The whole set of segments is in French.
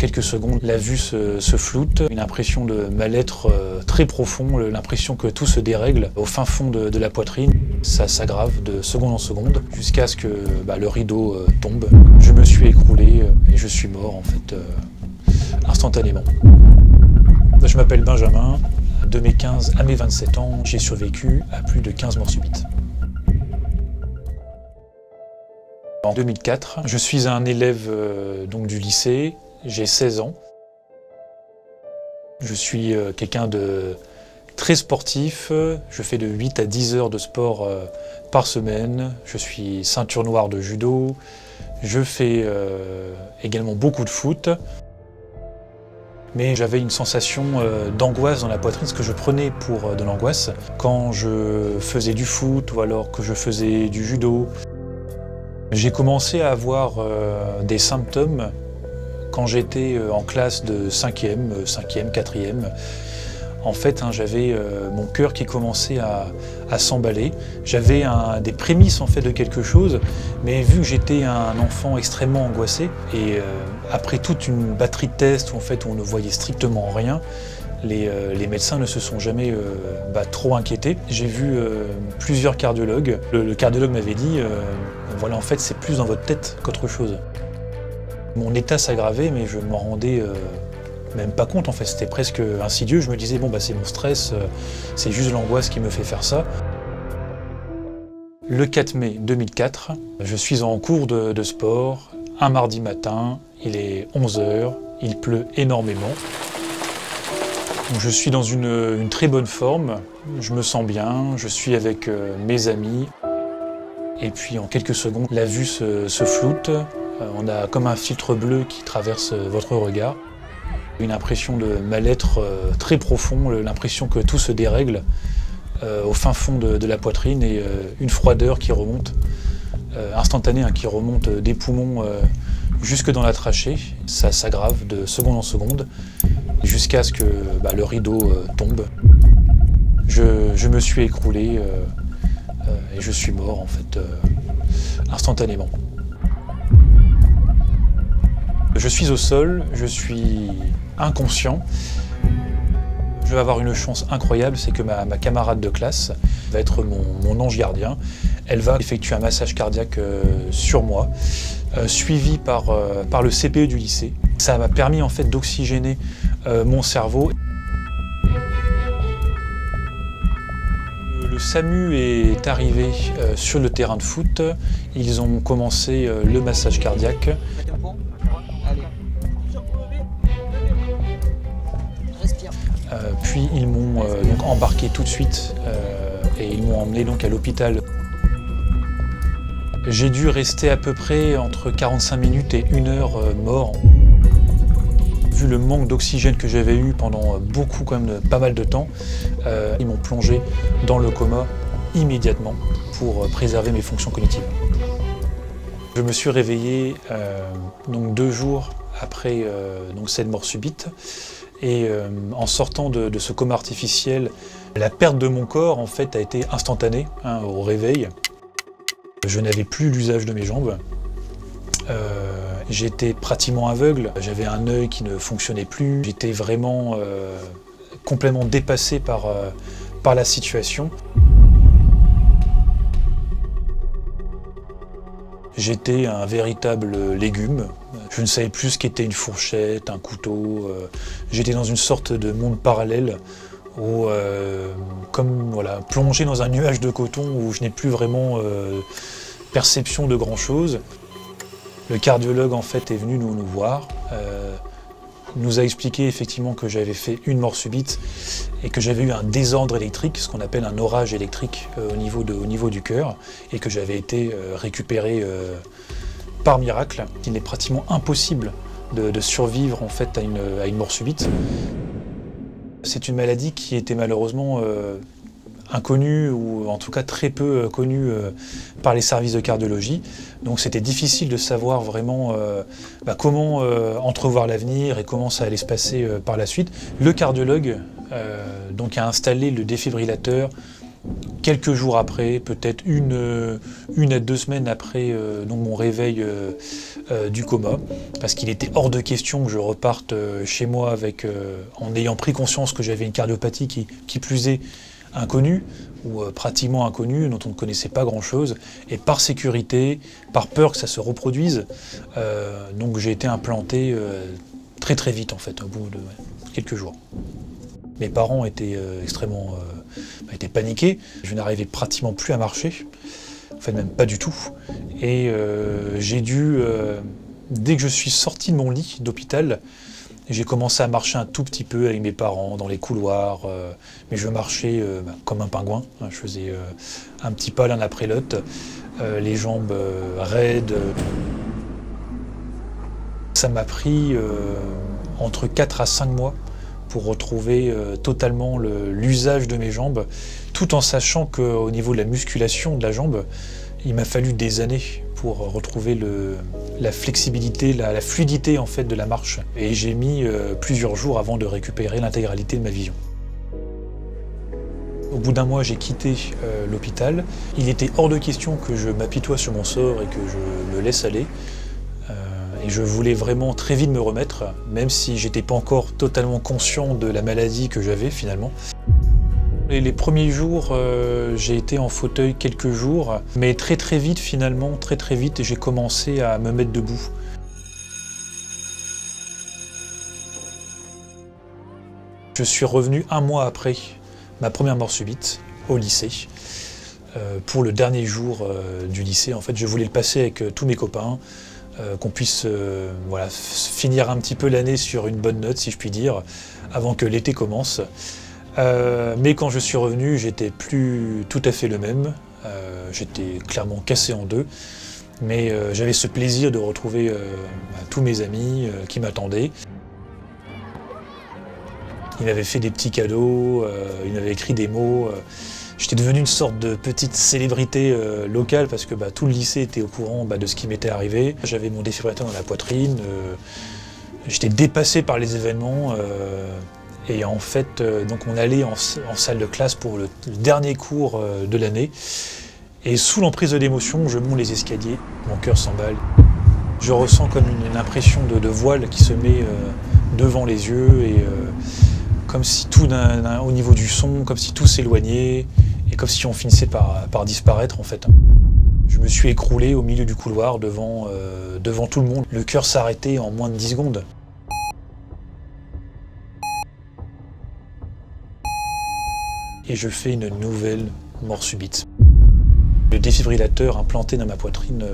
quelques secondes, la vue se floute, une impression de mal-être très profond, l'impression que tout se dérègle au fin fond de la poitrine. Ça s'aggrave de seconde en seconde jusqu'à ce que le rideau tombe. Je me suis écroulé et je suis mort en fait instantanément. Je m'appelle Benjamin, de mes 15 à mes 27 ans, j'ai survécu à plus de 15 morts subites. En 2004, je suis un élève donc du lycée, j'ai 16 ans. Je suis quelqu'un de très sportif, je fais de 8 à 10 heures de sport par semaine. Je suis ceinture noire de judo, je fais également beaucoup de foot. Mais j'avais une sensation d'angoisse dans la poitrine, ce que je prenais pour de l'angoisse quand je faisais du foot ou alors que je faisais du judo. J'ai commencé à avoir des symptômes quand j'étais en classe de 5e, 4e. En fait, j'avais mon cœur qui commençait à s'emballer. J'avais des prémices en fait de quelque chose, mais vu que j'étais un enfant extrêmement angoissé, et après toute une batterie de tests où en fait on ne voyait strictement rien, les médecins ne se sont jamais trop inquiétés. J'ai vu plusieurs cardiologues. Le cardiologue m'avait dit voilà, en fait c'est plus dans votre tête qu'autre chose. Mon état s'aggravait, mais je m'en rendais même pas compte, en fait, c'était presque insidieux. Je me disais, bon, c'est mon stress, c'est juste l'angoisse qui me fait faire ça. Le 4 mai 2004, je suis en cours de sport, un mardi matin, il est 11 h, il pleut énormément. Donc, je suis dans une très bonne forme, je me sens bien, je suis avec mes amis. Et puis en quelques secondes, la vue se floute, on a comme un filtre bleu qui traverse votre regard. Une impression de mal-être très profond, l'impression que tout se dérègle au fin fond de la poitrine et une froideur qui remonte, instantanée, qui remonte des poumons jusque dans la trachée. Ça s'aggrave de seconde en seconde jusqu'à ce que le rideau tombe. Je me suis écroulé et je suis mort en fait instantanément. Je suis au sol, je suis inconscient. Je vais avoir une chance incroyable, c'est que ma camarade de classe va être mon ange gardien. Elle va effectuer un massage cardiaque sur moi, suivi par le CPE du lycée. Ça m'a permis en fait d'oxygéner mon cerveau. Le SAMU est arrivé sur le terrain de foot. Ils ont commencé le massage cardiaque. Puis ils m'ont embarqué tout de suite et ils m'ont emmené à l'hôpital. J'ai dû rester à peu près entre 45 minutes et 1 heure mort. Vu le manque d'oxygène que j'avais eu pendant pas mal de temps, ils m'ont plongé dans le coma immédiatement pour préserver mes fonctions cognitives. Je me suis réveillé 2 jours après cette mort subite. Et en sortant de ce coma artificiel, la perte de mon corps en fait a été instantanée au réveil. Je n'avais plus l'usage de mes jambes. J'étais pratiquement aveugle, j'avais un œil qui ne fonctionnait plus. J'étais vraiment complètement dépassé par la situation. J'étais un véritable légume. Je ne savais plus ce qu'était une fourchette, un couteau. J'étais dans une sorte de monde parallèle où, plongé dans un nuage de coton où je n'ai plus vraiment perception de grand-chose. Le cardiologue en fait est venu nous voir. Nous a expliqué effectivement que j'avais fait une mort subite et que j'avais eu un désordre électrique, ce qu'on appelle un orage électrique au niveau du cœur, et que j'avais été récupéré par miracle. Il est pratiquement impossible de survivre en fait à une mort subite. C'est une maladie qui était malheureusement inconnue, ou en tout cas très peu connue par les services de cardiologie. Donc c'était difficile de savoir vraiment comment entrevoir l'avenir et comment ça allait se passer par la suite. Le cardiologue a installé le défibrillateur quelques jours après, peut-être une à 2 semaines après donc mon réveil du coma, parce qu'il était hors de question que je reparte chez moi en ayant pris conscience que j'avais une cardiopathie qui plus est inconnue, ou pratiquement inconnue, dont on ne connaissait pas grand-chose, et par sécurité, par peur que ça se reproduise, donc j'ai été implanté très très vite en fait, au bout de quelques jours. Mes parents étaient extrêmement étaient paniqués. Je n'arrivais pratiquement plus à marcher, en fait même pas du tout. Et j'ai dû, dès que je suis sorti de mon lit d'hôpital, j'ai commencé à marcher un tout petit peu avec mes parents dans les couloirs, mais je marchais comme un pingouin. Je faisais un petit pas l'un après l'autre, les jambes raides. Ça m'a pris entre 4 à 5 mois pour retrouver totalement l'usage de mes jambes, tout en sachant qu'au niveau de la musculation de la jambe, il m'a fallu des années pour retrouver la flexibilité, la fluidité en fait de la marche. Et j'ai mis plusieurs jours avant de récupérer l'intégralité de ma vision. Au bout d'un mois, j'ai quitté l'hôpital. Il était hors de question que je m'apitoie sur mon sort et que je me laisse aller. Et je voulais vraiment très vite me remettre, même si j'étais pas encore totalement conscient de la maladie que j'avais finalement. Et les premiers jours, j'ai été en fauteuil quelques jours, mais très vite finalement, très vite, j'ai commencé à me mettre debout. Je suis revenu un mois après ma première mort subite au lycée. Pour le dernier jour du lycée, en fait, je voulais le passer avec tous mes copains. Qu'on puisse voilà, finir un petit peu l'année sur une bonne note, si je puis dire, avant que l'été commence. Mais quand je suis revenu, j'étais plus tout à fait le même. J'étais clairement cassé en deux. Mais j'avais ce plaisir de retrouver tous mes amis qui m'attendaient. Ils m'avaient fait des petits cadeaux, ils m'avaient écrit des mots. J'étais devenu une sorte de petite célébrité locale parce que tout le lycée était au courant de ce qui m'était arrivé. J'avais mon défibrillateur dans la poitrine, j'étais dépassé par les événements et en fait donc on allait en salle de classe pour le dernier cours de l'année et sous l'emprise de l'émotion je monte les escaliers, mon cœur s'emballe. Je ressens comme une impression de voile qui se met devant les yeux et comme si tout au niveau du son, comme si tout s'éloignait et comme si on finissait par disparaître en fait. Je me suis écroulé au milieu du couloir devant tout le monde. Le cœur s'arrêtait en moins de 10 secondes. Et je fais une nouvelle mort subite. Le défibrillateur implanté dans ma poitrine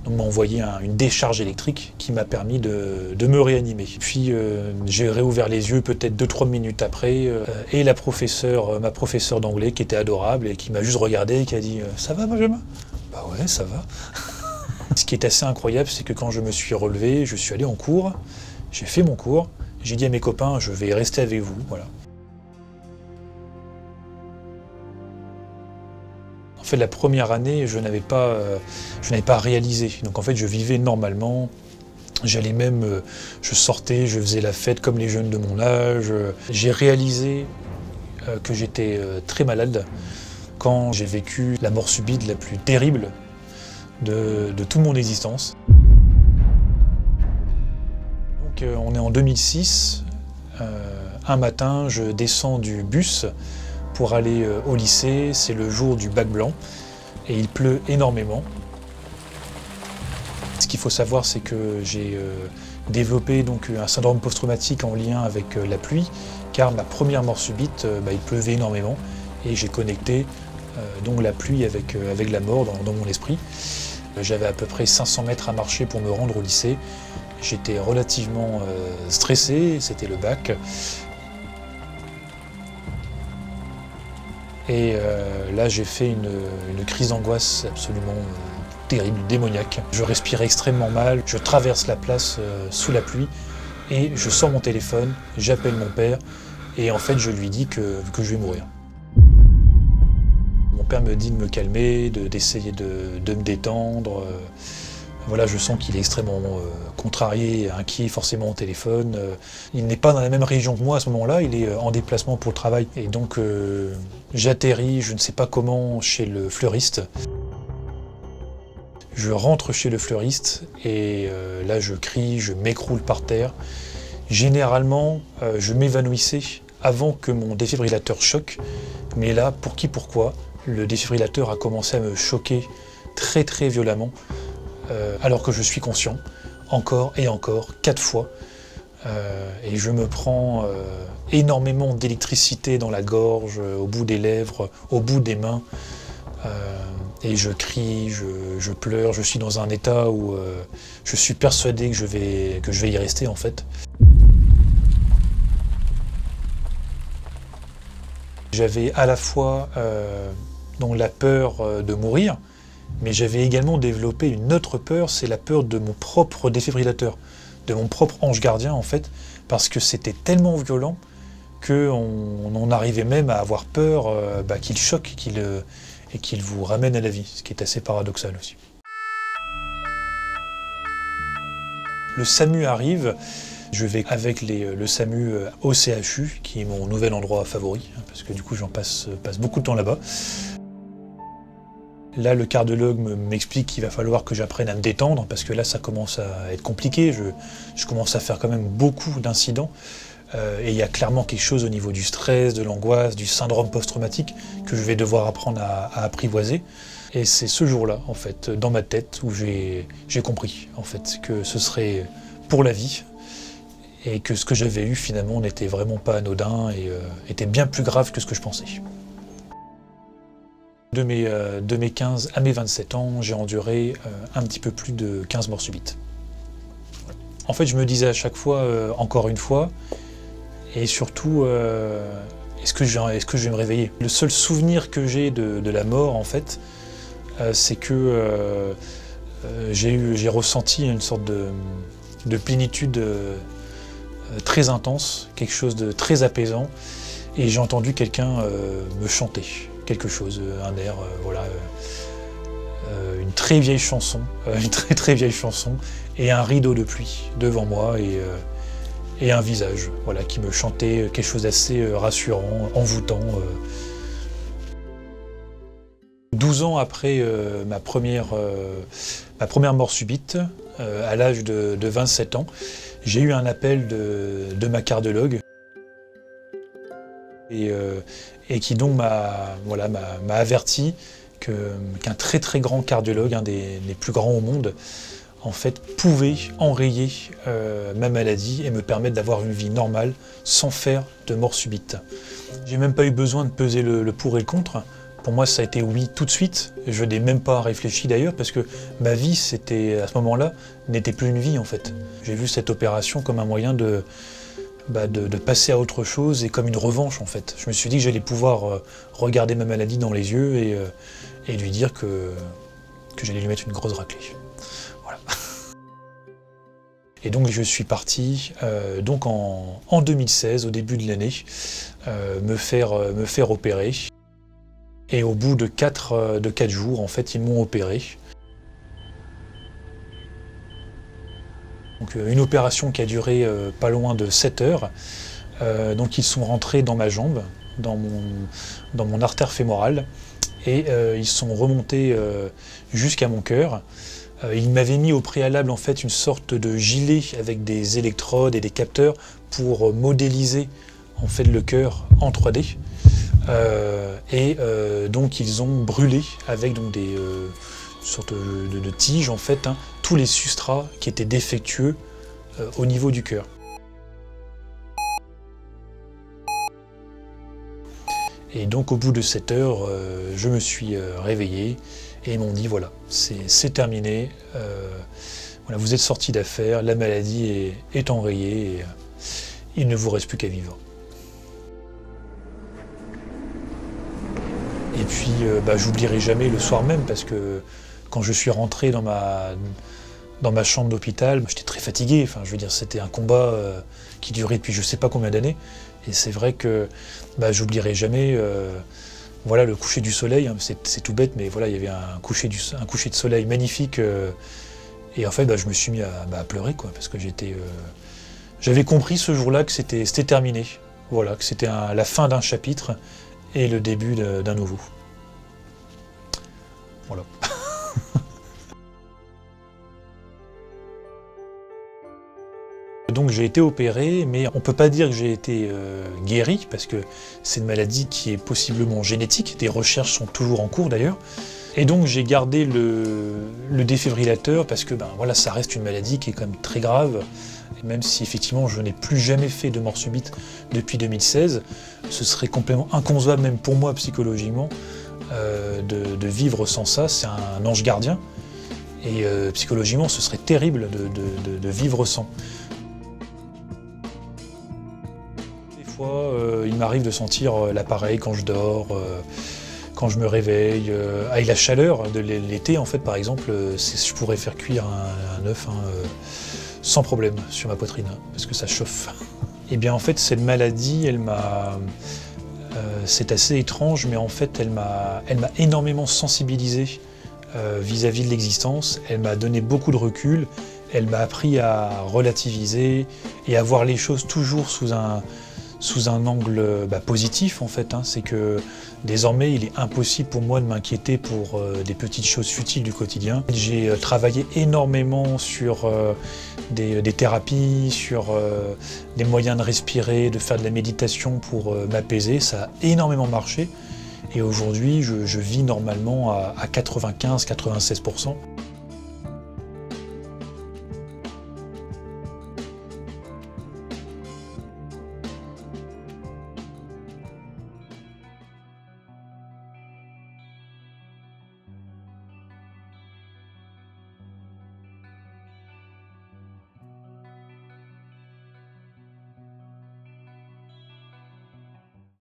m'a envoyé une décharge électrique qui m'a permis de me réanimer. Puis j'ai réouvert les yeux peut-être 2-3 minutes après et ma professeure d'anglais qui était adorable et qui m'a juste regardé et qui a dit « Ça va Benjamin ?» Bah ouais, ça va. Ce qui est assez incroyable, c'est que quand je me suis relevé, je suis allé en cours, j'ai fait mon cours, j'ai dit à mes copains « Je vais rester avec vous », voilà. En fait, la première année, je n'avais pas réalisé. Donc en fait, je vivais normalement. J'allais même, je sortais, je faisais la fête comme les jeunes de mon âge. J'ai réalisé que j'étais très malade quand j'ai vécu la mort subite la plus terrible de toute mon existence. Donc on est en 2006. Un matin, je descends du bus pour aller au lycée, c'est le jour du bac blanc et il pleut énormément. Ce qu'il faut savoir, c'est que j'ai développé donc un syndrome post-traumatique en lien avec la pluie, car ma première mort subite, il pleuvait énormément et j'ai connecté donc la pluie avec la mort dans mon esprit. J'avais à peu près 500 mètres à marcher pour me rendre au lycée. J'étais relativement stressé, c'était le bac. Et là, j'ai fait une crise d'angoisse absolument terrible, démoniaque. Je respirais extrêmement mal, je traverse la place sous la pluie et je sors mon téléphone, j'appelle mon père et en fait, je lui dis que je vais mourir. Mon père me dit de me calmer, d'essayer de me détendre. Voilà, je sens qu'il est extrêmement contrarié, inquiet forcément au téléphone. Il n'est pas dans la même région que moi à ce moment-là, il est en déplacement pour le travail. Et donc j'atterris, je ne sais pas comment, chez le fleuriste. Je rentre chez le fleuriste et là je crie, je m'écroule par terre. Généralement, je m'évanouissais avant que mon défibrillateur choque. Mais là, pour qui, pourquoi, le défibrillateur a commencé à me choquer très très violemment. Alors que je suis conscient, encore et encore, 4 fois. Et je me prends énormément d'électricité dans la gorge, au bout des lèvres, au bout des mains. Et je crie, je pleure, je suis dans un état où je suis persuadé que je vais y rester en fait. J'avais à la fois donc la peur de mourir, mais j'avais également développé une autre peur, c'est la peur de mon propre défibrillateur, de mon propre ange gardien en fait, parce que c'était tellement violent qu'on en arrivait même à avoir peur qu'il choque et qu'il vous ramène à la vie, ce qui est assez paradoxal aussi. Le SAMU arrive, je vais avec le SAMU au CHU, qui est mon nouvel endroit favori, parce que du coup j'en passe beaucoup de temps là-bas. Là, le cardiologue m'explique qu'il va falloir que j'apprenne à me détendre, parce que là, ça commence à être compliqué. Je commence à faire quand même beaucoup d'incidents. Et il y a clairement quelque chose au niveau du stress, de l'angoisse, du syndrome post-traumatique que je vais devoir apprendre à apprivoiser. Et c'est ce jour-là, en fait, dans ma tête, où j'ai compris, en fait, que ce serait pour la vie. Et que ce que j'avais eu, finalement, n'était vraiment pas anodin et était bien plus grave que ce que je pensais. De mes 15 à mes 27 ans, j'ai enduré un petit peu plus de 15 morts subites. En fait, je me disais à chaque fois, encore une fois, et surtout, est-ce que je vais me réveiller? Le seul souvenir que j'ai de la mort, en fait, c'est que j'ai ressenti une sorte de plénitude très intense, quelque chose de très apaisant, et j'ai entendu quelqu'un me chanter quelque chose, un air, voilà, une très vieille chanson, une très très vieille chanson, et un rideau de pluie devant moi et un visage, voilà, qui me chantait quelque chose d'assez rassurant, envoûtant. 12 ans après ma première mort subite, à l'âge de 27 ans, j'ai eu un appel de ma cardiologue et qui donc m'a averti qu'un très très grand cardiologue, un des plus grands au monde, en fait, pouvait enrayer ma maladie et me permettre d'avoir une vie normale sans faire de mort subite. J'ai même pas eu besoin de peser le pour et le contre. Pour moi, ça a été oui tout de suite. Je n'ai même pas réfléchi d'ailleurs parce que ma vie, à ce moment-là, n'était plus une vie en fait. J'ai vu cette opération comme un moyen de passer à autre chose et comme une revanche en fait. Je me suis dit que j'allais pouvoir regarder ma maladie dans les yeux et lui dire que j'allais lui mettre une grosse raclée. Voilà. Et donc je suis parti donc en 2016, au début de l'année, me faire opérer. Et au bout de 4 jours, en fait, ils m'ont opéré. Donc une opération qui a duré pas loin de 7 heures. Donc ils sont rentrés dans ma jambe, dans mon artère fémorale, et ils sont remontés jusqu'à mon cœur. Ils m'avaient mis au préalable en fait une sorte de gilet avec des électrodes et des capteurs pour modéliser en fait le cœur en 3D. Donc ils ont brûlé avec donc des sortes de tiges en fait, hein, tous les substrats qui étaient défectueux au niveau du cœur. Et donc au bout de 7 heures, je me suis réveillé et ils m'ont dit voilà, c'est terminé, voilà, vous êtes sorti d'affaires, la maladie est enrayée et il ne vous reste plus qu'à vivre. Et puis, j'oublierai jamais le soir même, parce que quand je suis rentré dans ma chambre d'hôpital, j'étais très fatigué. Enfin, je veux dire, c'était un combat qui durait depuis je ne sais pas combien d'années. Et c'est vrai que j'oublierai jamais voilà, le coucher du soleil. Hein, c'est tout bête, mais voilà, il y avait un coucher de soleil magnifique Et en fait, je me suis mis à pleurer, quoi, parce que j'avais compris ce jour-là que c'était terminé. Voilà, que c'était la fin d'un chapitre et le début d'un nouveau. Voilà. Donc j'ai été opéré, mais on ne peut pas dire que j'ai été guéri, parce que c'est une maladie qui est possiblement génétique. Des recherches sont toujours en cours d'ailleurs. Et donc j'ai gardé le défibrillateur, parce que voilà, ça reste une maladie qui est quand même très grave. Et même si effectivement je n'ai plus jamais fait de mort subite depuis 2016, ce serait complètement inconcevable même pour moi psychologiquement de vivre sans ça. C'est un ange gardien. Et psychologiquement ce serait terrible de vivre sans. Des fois il m'arrive de sentir l'appareil quand je dors, quand je me réveille. Avec la chaleur de l'été en fait par exemple, je pourrais faire cuire un œuf sans problème sur ma poitrine, parce que ça chauffe. Et bien en fait cette maladie, c'est assez étrange, mais en fait elle m'a énormément sensibilisé vis-à-vis de l'existence. Elle m'a donné beaucoup de recul, elle m'a appris à relativiser et à voir les choses toujours sous un angle positif en fait. C'est que désormais il est impossible pour moi de m'inquiéter pour des petites choses futiles du quotidien. J'ai travaillé énormément sur des thérapies, sur des moyens de respirer, de faire de la méditation pour m'apaiser. Ça a énormément marché et aujourd'hui je vis normalement à 95-96%.